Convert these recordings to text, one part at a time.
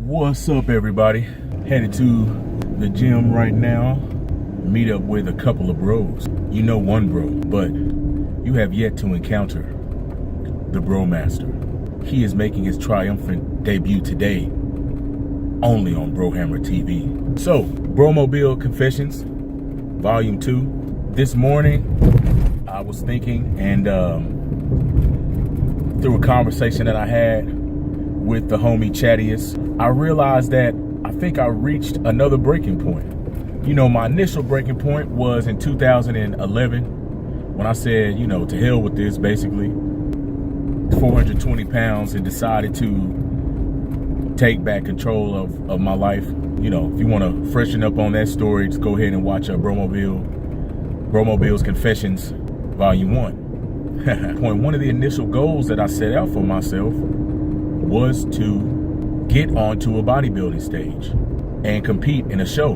What's up, everybody? Headed to the gym right now. Meet up with a couple of bros. You know one bro, but you have yet to encounter the Bro Master. He is making his triumphant debut today, only on Brohammer TV. So, Bromobile Confessions, Volume 2. This morning, I was thinking, and through a conversation that I had with the homie Chattius, I realized that I think I reached another breaking point. You know, my initial breaking point was in 2011 when I said, you know, to hell with this, basically. 420 pounds and decided to take back control of my life. You know, if you want to freshen up on that story, just go ahead and watch Bromobile's Confessions, Volume 1. One of the initial goals that I set out for myself was to get onto a bodybuilding stage and compete in a show.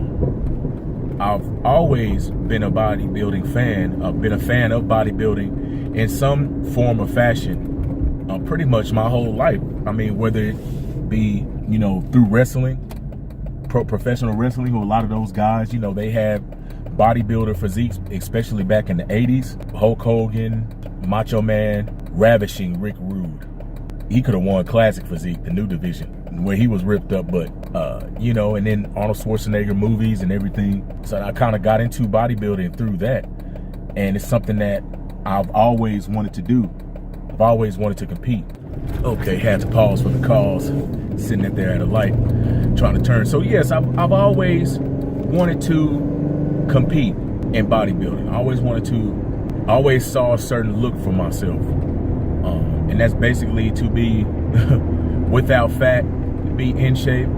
I've always been a bodybuilding fan. I've been a fan of bodybuilding in some form or fashion pretty much my whole life. I mean, whether it be, you know, through wrestling, professional wrestling, who a lot of those guys, you know, they have bodybuilder physiques, especially back in the 80s. Hulk Hogan, Macho Man, ravishing Rick Rude. He could have won classic physique, the new division, where he was ripped up, but, you know, and then Arnold Schwarzenegger movies and everything. So I kind of got into bodybuilding through that. And it's something that I've always wanted to do. I've always wanted to compete. Okay, had to pause for the cause, sitting up there at a light, trying to turn. So yes, I've always wanted to compete in bodybuilding. I always saw a certain look for myself. And that's basically to be without fat, be in shape.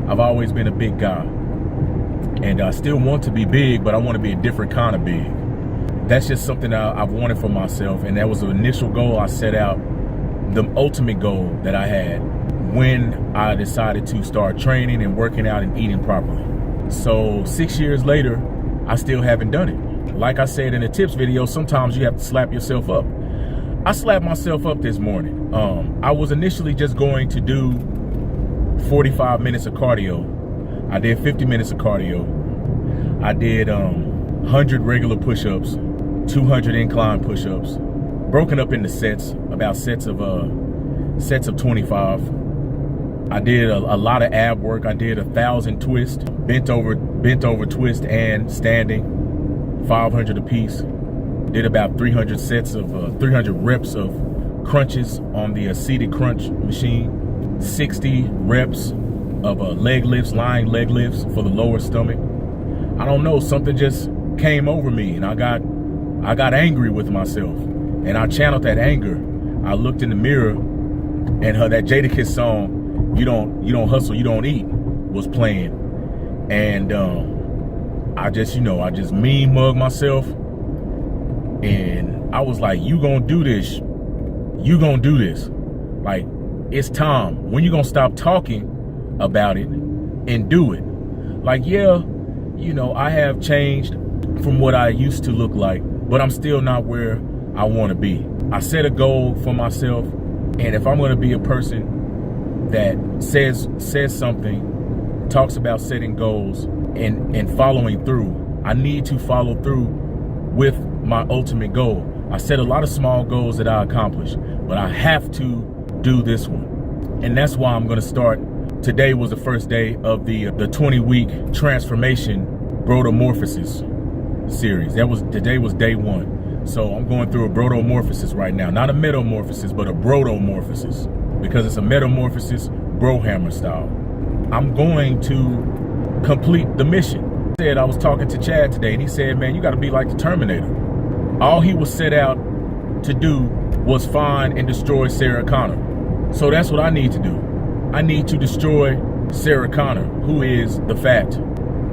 I've always been a big guy. And I still want to be big, but I want to be a different kind of big. That's just something I've wanted for myself. And that was the initial goal I set out, the ultimate goal that I had when I decided to start training and working out and eating properly. So 6 years later, I still haven't done it. Like I said in the tips video, sometimes you have to slap yourself up. I slapped myself up this morning. I was initially just going to do 45 minutes of cardio. I did 50 minutes of cardio. I did 100 regular push-ups, 200 incline push-ups, broken up into sets, about sets of 25. I did a lot of ab work. I did 1,000 twists, bent over twist and standing, 500 apiece. Did about 300 reps of crunches on the seated crunch machine, 60 reps of leg lifts, lying leg lifts for the lower stomach. I don't know, something just came over me, and I got angry with myself, and I channeled that anger. I looked in the mirror, and that Jadakiss song, "You don't hustle, you don't eat," was playing, and I just mean mugged myself. And I was like, you gonna do this. You gonna do this. Like, it's time. When you gonna stop talking about it and do it? Like, yeah, you know, I have changed from what I used to look like, but I'm still not where I want to be. I set a goal for myself, and if I'm gonna be a person that says something, talks about setting goals and following through, I need to follow through with my ultimate goal. I set a lot of small goals that I accomplished, but I have to do this one. And that's why I'm gonna start. Today was the first day of the 20-week transformation BROtamorphosis series. Today was day 1. So I'm going through a BROtamorphosis right now. Not a metamorphosis, but a BROtamorphosis. Because it's a metamorphosis, Brohammer style. I'm going to complete the mission. I was talking to Chad today, and he said, man, you got to be like the Terminator. All he was set out to do was find and destroy Sarah Connor. So that's what I need to do. I need to destroy Sarah Connor, who is the fat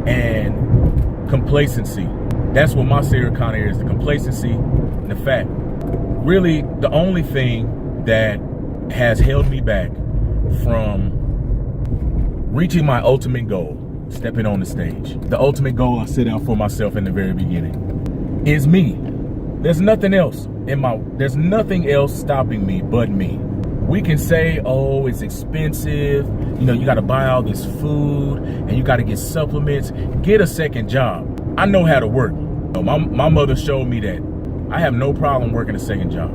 and complacency. That's what my Sarah Connor is, the complacency and the fat. Really, the only thing that has held me back from reaching my ultimate goal, stepping on the stage. The ultimate goal I set out for myself in the very beginning is me. There's nothing else stopping me but me. We can say, oh, it's expensive. You know, you got to buy all this food and you got to get supplements. Get a second job. I know how to work. My mother showed me that. I have no problem working a second job.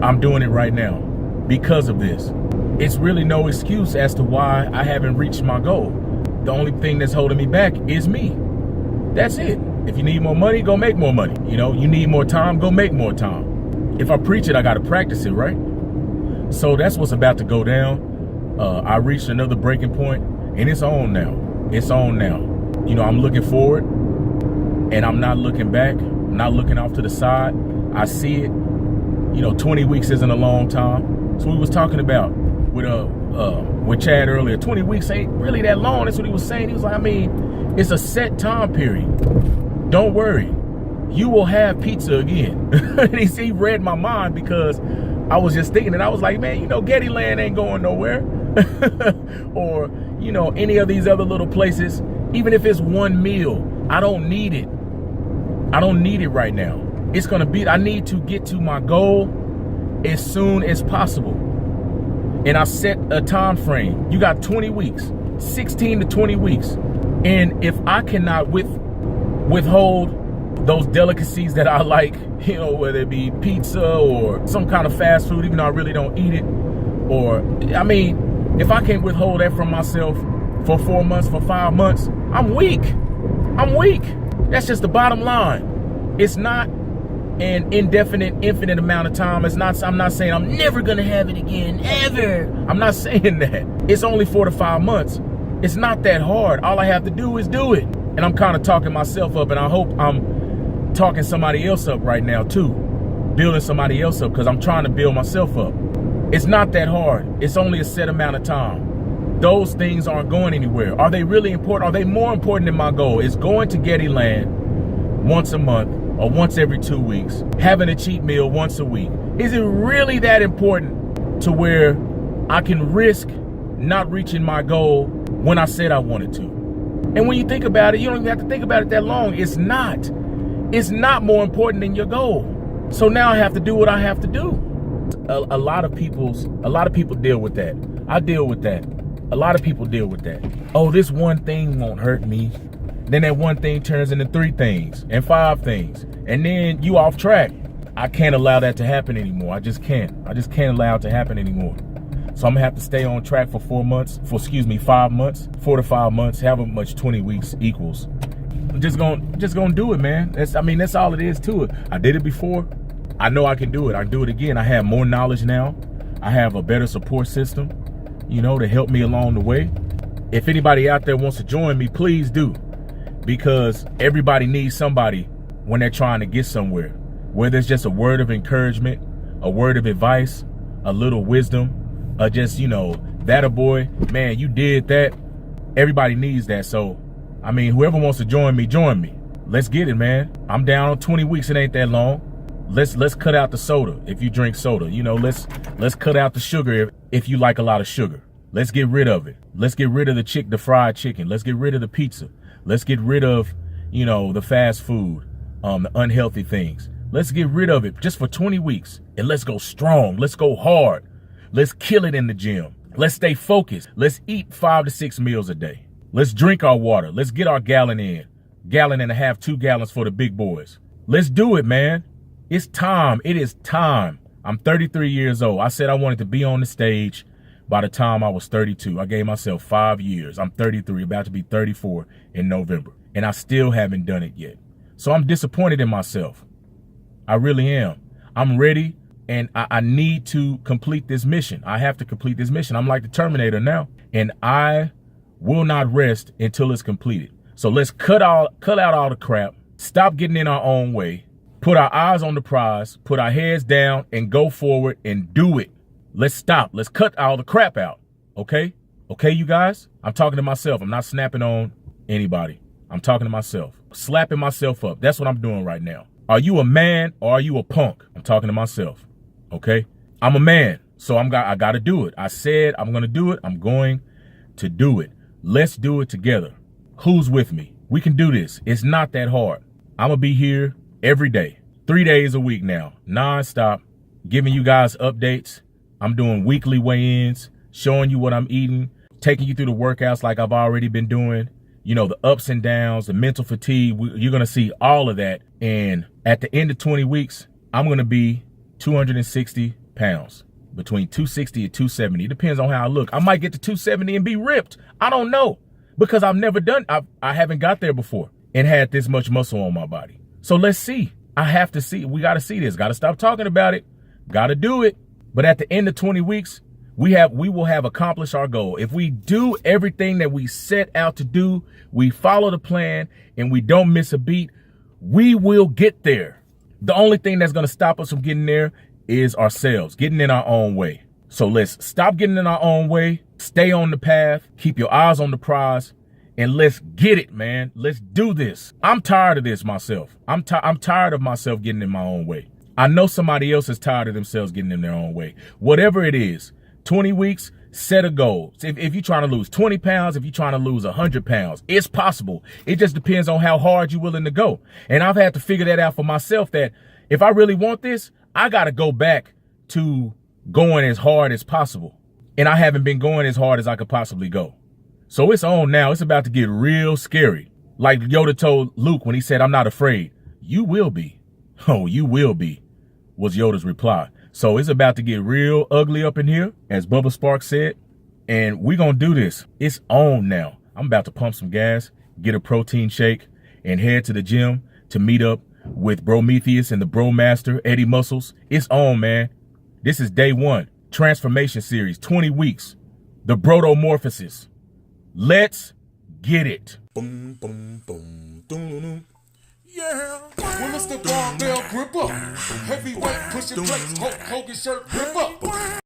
I'm doing it right now because of this. It's really no excuse as to why I haven't reached my goal. The only thing that's holding me back is me. That's it. If you need more money, go make more money. You know, you need more time, go make more time. If I preach it, I got to practice it, right? So that's what's about to go down. I reached another breaking point, and it's on now. It's on now. You know, I'm looking forward, and I'm not looking back. I'm not looking off to the side. I see it. You know, 20 weeks isn't a long time. That's what we was talking about with Chad earlier. 20 weeks ain't really that long. That's what he was saying. He was like, I mean, it's a set time period. Don't worry. You will have pizza again. And he read my mind because I was just thinking, and I was like, man, you know, Getty Land ain't going nowhere. Or, you know, any of these other little places, even if it's one meal, I don't need it. I don't need it right now. It's going to be, I need to get to my goal as soon as possible. And I set a time frame. You got 20 weeks, 16 to 20 weeks. And if I cannot withhold those delicacies that I like, you know, whether it be pizza or some kind of fast food, even though I really don't eat it, or, I mean, if I can't withhold that from myself for 4 months, for 5 months, I'm weak. I'm weak. That's just the bottom line. It's not an infinite amount of time. It's not, I'm not saying I'm never going to have it again, ever. I'm not saying that. It's only 4 to 5 months. It's not that hard. All I have to do is do it. And I'm kind of talking myself up, and I hope I'm talking somebody else up right now too, building somebody else up, because I'm trying to build myself up. It's not that hard. It's only a set amount of time. Those things aren't going anywhere. Are they really important? Are they more important than my goal? Is going to Getty Land once a month or once every 2 weeks, having a cheat meal once a week? Is it really that important to where I can risk not reaching my goal when I said I wanted to? And when you think about it, you don't even have to think about it that long. It's not. It's not more important than your goal. So now I have to do what I have to do. A lot of people deal with that. I deal with that. A lot of people deal with that. Oh, this one thing won't hurt me. Then that one thing turns into 3 things and 5 things. And then you off track. I can't allow that to happen anymore. I just can't. I just can't allow it to happen anymore. So I'm gonna have to stay on track for 5 months, 4 to 5 months, however much 20 weeks equals. I'm just gonna do it, man. That's all it is to it. I did it before. I know I can do it. I can do it again. I have more knowledge now. I have a better support system, you know, to help me along the way. If anybody out there wants to join me, please do. Because everybody needs somebody when they're trying to get somewhere. Whether it's just a word of encouragement, a word of advice, a little wisdom, or just, you know, that a boy, man, you did that. Everybody needs that. So, I mean, whoever wants to join me, join me. Let's get it, man. I'm down on 20 weeks. It ain't that long. Let's cut out the soda if you drink soda. You know, let's cut out the sugar if you like a lot of sugar. Let's get rid of it. Let's get rid of the fried chicken. Let's get rid of the pizza. Let's get rid of, you know, the fast food, the unhealthy things. Let's get rid of it just for 20 weeks. And let's go strong. Let's go hard. Let's kill it in the gym. Let's stay focused. Let's eat 5 to 6 meals a day. Let's drink our water. Let's get our gallon in. 1.5 gallons, 2 gallons for the big boys. Let's do it, man. It's time. It is time. I'm 33 years old. I said I wanted to be on the stage by the time I was 32. I gave myself 5 years. I'm 33, about to be 34 in November. And I still haven't done it yet. So I'm disappointed in myself. I really am. I'm ready. And I need to complete this mission. I have to complete this mission. I'm like the Terminator now. And I will not rest until it's completed. So let's cut out all the crap. Stop getting in our own way. Put our eyes on the prize. Put our heads down and go forward and do it. Let's stop. Let's cut all the crap out. Okay? Okay, you guys? I'm talking to myself. I'm not snapping on anybody. I'm talking to myself. Slapping myself up. That's what I'm doing right now. Are you a man or are you a punk? I'm talking to myself. Okay, I'm a man, so I got to do it. I said I'm going to do it. I'm going to do it. Let's do it together. Who's with me? We can do this. It's not that hard. I'm going to be here every day, 3 days a week now, nonstop, giving you guys updates. I'm doing weekly weigh-ins, showing you what I'm eating, taking you through the workouts like I've already been doing. You know, the ups and downs, the mental fatigue. You're going to see all of that. And at the end of 20 weeks, I'm going to be 260 pounds, between 260 and 270. It depends on how I look. I might get to 270 and be ripped. I don't know, because I've never done, I haven't got there before and had this much muscle on my body. So let's see. I have to see. We got to see this. Got to stop talking about it. Got to do it. But at the end of 20 weeks, we will have accomplished our goal. If we do everything that we set out to do, we follow the plan, and we don't miss a beat, we will get there. The only thing that's going to stop us from getting there is ourselves, getting in our own way. So let's stop getting in our own way, stay on the path, keep your eyes on the prize, and let's get it, man. Let's do this. I'm tired of this myself. I'm tired of myself getting in my own way. I know somebody else is tired of themselves getting in their own way. Whatever it is, 20 weeks, set a goal. If you're trying to lose 20 pounds, if you're trying to lose 100 pounds, it's possible. It just depends on how hard you're willing to go. And I've had to figure that out for myself, that if I really want this, I got to go back to going as hard as possible. And I haven't been going as hard as I could possibly go. So it's on now. It's about to get real scary. Like Yoda told Luke when he said, "I'm not afraid." You will be. Oh, you will be, was Yoda's reply. So it's about to get real ugly up in here, as Bubba Sparks said, and we're going to do this. It's on now. I'm about to pump some gas, get a protein shake, and head to the gym to meet up with Prometheus and the Bro Master, Eddie Muscles. It's on, man. This is day one, transformation series, 20 weeks, the BROtamorphosis. Let's get it. Boom, boom, boom, boom. Yeah. Well, it's the barbell gripper. Heavyweight pushing plates, Hulk Hogan shirt gripper.